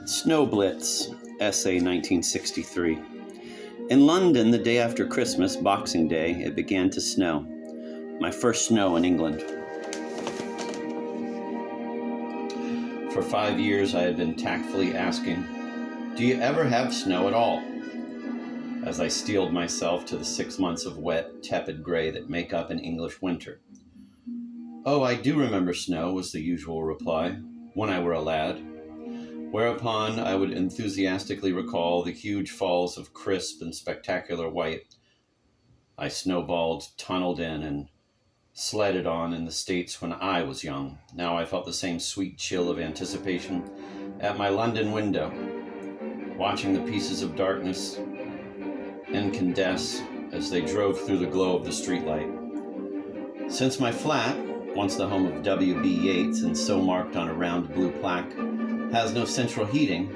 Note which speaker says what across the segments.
Speaker 1: Snow Blitz, Essay 1963. In London, the day after Christmas, Boxing Day, it began to snow. My first snow in England. For 5 years, I had been tactfully asking, "Do you ever have snow at all?" as I steeled myself to the 6 months of wet, tepid gray that make up an English winter. "Oh, I do remember snow," was the usual reply, "when I were a lad." Whereupon I would enthusiastically recall the huge falls of crisp and spectacular white I snowballed, tunneled in, and sledded on in the States when I was young. Now I felt the same sweet chill of anticipation at my London window, watching the pieces of darkness incandesce as they drove through the glow of the streetlight. Since my flat, once the home of W.B. Yeats and so marked on a round blue plaque, has no central heating,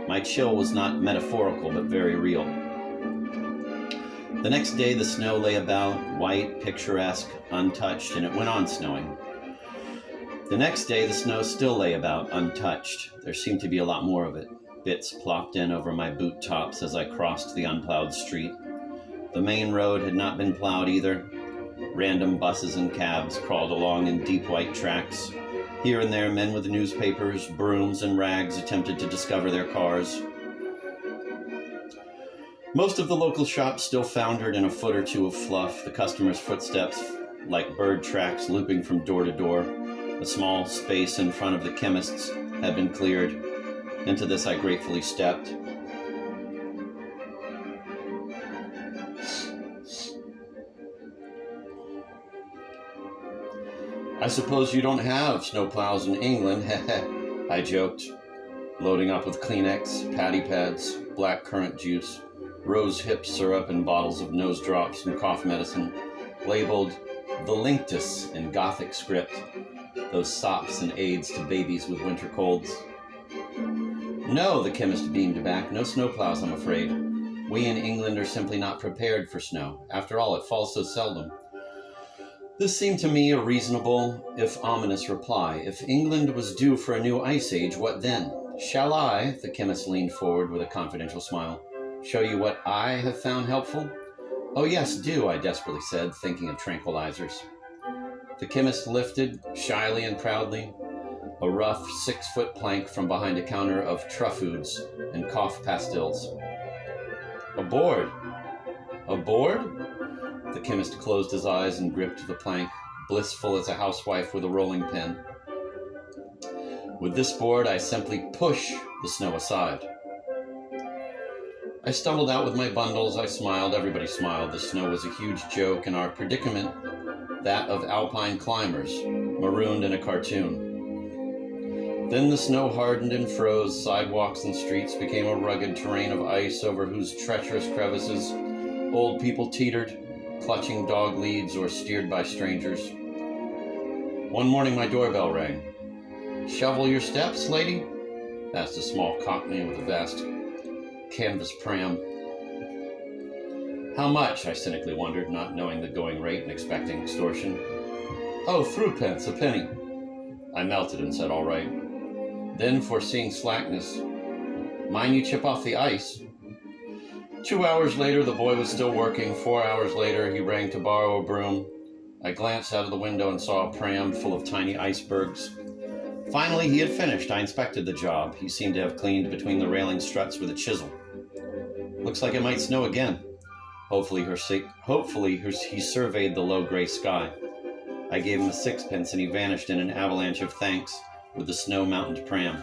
Speaker 1: my chill was not metaphorical but very real. The next day the snow lay about, white, picturesque, untouched, and it went on snowing. The next day the snow still lay about, untouched. There seemed to be a lot more of it. Bits plopped in over my boot tops as I crossed the unplowed street. The main road had not been plowed either. Random buses and cabs crawled along in deep white tracks. Here and there, men with newspapers, brooms, and rags attempted to discover their cars. Most of the local shops still foundered in a foot or two of fluff, the customers' footsteps like bird tracks looping from door to door. A small space in front of the chemist's had been cleared. Into this I gratefully stepped. "I suppose you don't have snowplows in England," I joked, loading up with Kleenex, patty pads, black currant juice, rose hip syrup, and bottles of nose drops and cough medicine, labeled "The Linctus" in Gothic script, those sops and aids to babies with winter colds. "No," the chemist beamed back, "no snowplows, I'm afraid. We in England are simply not prepared for snow. After all, it falls so seldom." This seemed to me a reasonable, if ominous, reply. If England was due for a new ice age, what then? "Shall I," the chemist leaned forward with a confidential smile, "show you what I have found helpful?" "Oh yes, do," I desperately said, thinking of tranquilizers. The chemist lifted, shyly and proudly, a rough 6-foot plank from behind a counter of truffoods and cough pastilles. "A board." "A board?" The chemist closed his eyes and gripped the plank, blissful as a housewife with a rolling pin. "With this board, I simply push the snow aside." I stumbled out with my bundles. I smiled. Everybody smiled. The snow was a huge joke, and our predicament that of alpine climbers, marooned in a cartoon. Then the snow hardened and froze. Sidewalks and streets became a rugged terrain of ice over whose treacherous crevices old people teetered, clutching dog leads or steered by strangers. One morning my doorbell rang. "Shovel your steps, lady?" asked a small cockney with a vast canvas pram. "How much?" I cynically wondered, not knowing the going rate and expecting extortion. "Oh, threepence a penny." I melted and said, "All right." Then, foreseeing slackness, "Mind you chip off the ice?" 2 hours later, the boy was still working. 4 hours later, he rang to borrow a broom. I glanced out of the window and saw a pram full of tiny icebergs. Finally, he had finished. I inspected the job. He seemed to have cleaned between the railing struts with a chisel. "Looks like it might snow again." Hopefully, he surveyed the low gray sky. I gave him a 6-pence and he vanished in an avalanche of thanks with the snow-mountained pram.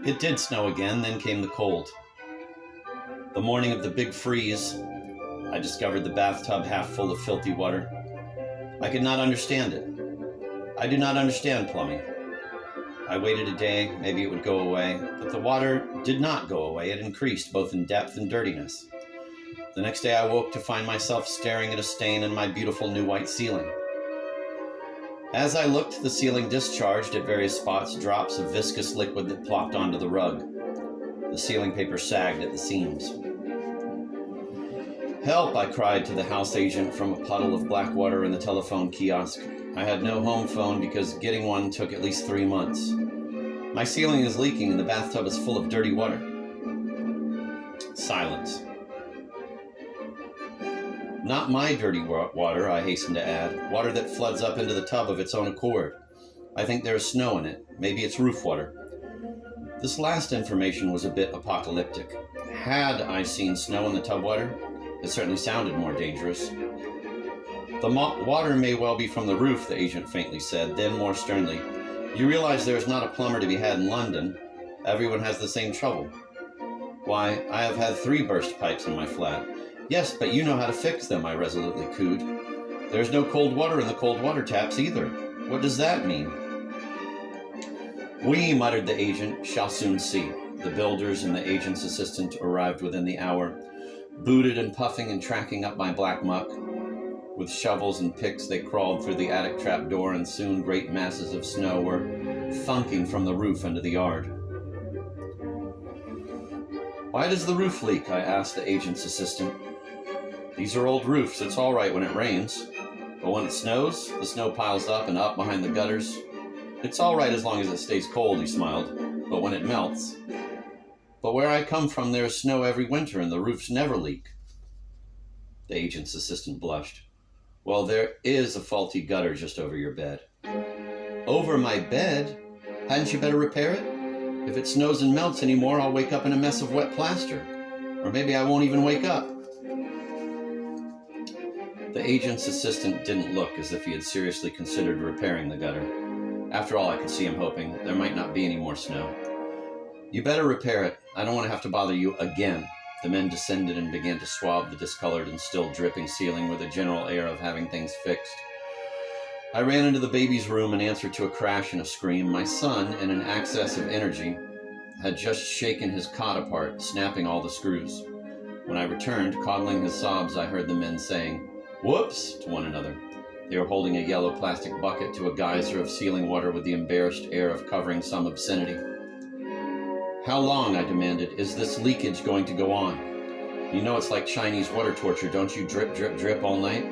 Speaker 1: It did snow again, then came the cold. The morning of the big freeze, I discovered the bathtub half full of filthy water. I could not understand it. I do not understand plumbing. I waited a day, maybe it would go away, but the water did not go away. It increased both in depth and dirtiness. The next day I woke to find myself staring at a stain in my beautiful new white ceiling. As I looked, the ceiling discharged at various spots drops of viscous liquid that plopped onto the rug. The ceiling paper sagged at the seams. "Help!" I cried to the house agent from a puddle of black water in the telephone kiosk. I had no home phone because getting one took at least 3 months. My ceiling is leaking and the bathtub is full of dirty water. Silence. Not my dirty water, I hasten to add. Water that floods up into the tub of its own accord. I think there is snow in it. Maybe it's roof water. This last information was a bit apocalyptic. Had I seen snow in the tub water, it certainly sounded more dangerous. The water may well be from the roof, the agent faintly said, then more sternly. You realize there is not a plumber to be had in London. Everyone has the same trouble. Why, I have had 3 burst pipes in my flat. Yes, but you know how to fix them, I resolutely cooed. There's no cold water in the cold water taps either. What does that mean? We, muttered the agent, shall soon see. The builders and the agent's assistant arrived within the hour, booted and puffing and tracking up my black muck. With shovels and picks, they crawled through the attic trap door, and soon great masses of snow were thunking from the roof into the yard. Why does the roof leak? I asked the agent's assistant. These are old roofs. It's all right when it rains. But when it snows, the snow piles up and up behind the gutters. It's all right as long as it stays cold, he smiled. But when it melts... But where I come from, there is snow every winter, and the roofs never leak. The agent's assistant blushed. Well, there is a faulty gutter just over your bed. Over my bed? Hadn't you better repair it? If it snows and melts anymore, I'll wake up in a mess of wet plaster. Or maybe I won't even wake up. The agent's assistant didn't look as if he had seriously considered repairing the gutter. After all, I could see him hoping there might not be any more snow. You better repair it. I don't want to have to bother you again. The men descended and began to swab the discolored and still dripping ceiling with a general air of having things fixed. I ran into the baby's room in answer to a crash and a scream. My son, in an access of energy, had just shaken his cot apart, snapping all the screws. When I returned, coddling his sobs, I heard the men saying, "Whoops!" to one another. They were holding a yellow plastic bucket to a geyser of sealing water with the embarrassed air of covering some obscenity. How long, I demanded, is this leakage going to go on? You know it's like Chinese water torture, don't you? Drip, drip, drip all night?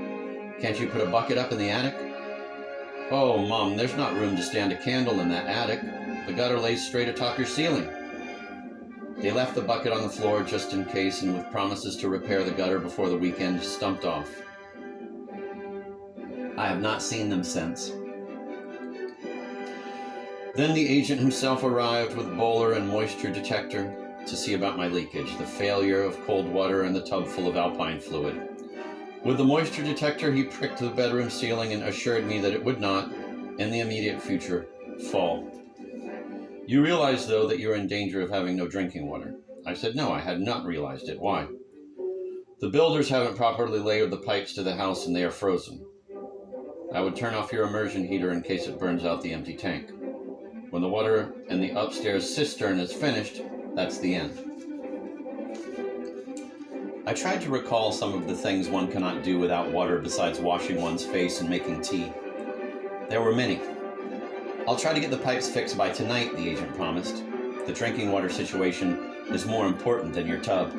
Speaker 1: Can't you put a bucket up in the attic? Oh, Mom, there's not room to stand a candle in that attic. The gutter lays straight atop your ceiling. They left the bucket on the floor just in case, and with promises to repair the gutter before the weekend, stumped off. I have not seen them since. Then the agent himself arrived with bowler and moisture detector to see about my leakage, the failure of cold water and the tub full of alpine fluid. With the moisture detector, he pricked the bedroom ceiling and assured me that it would not, in the immediate future, fall. You realize, though, that you're in danger of having no drinking water. I said no, I had not realized it. Why? The builders haven't properly layered the pipes to the house and they are frozen. I would turn off your immersion heater in case it burns out the empty tank. When the water in the upstairs cistern is finished, that's the end. I tried to recall some of the things one cannot do without water besides washing one's face and making tea. There were many. I'll try to get the pipes fixed by tonight, the agent promised. The drinking water situation is more important than your tub.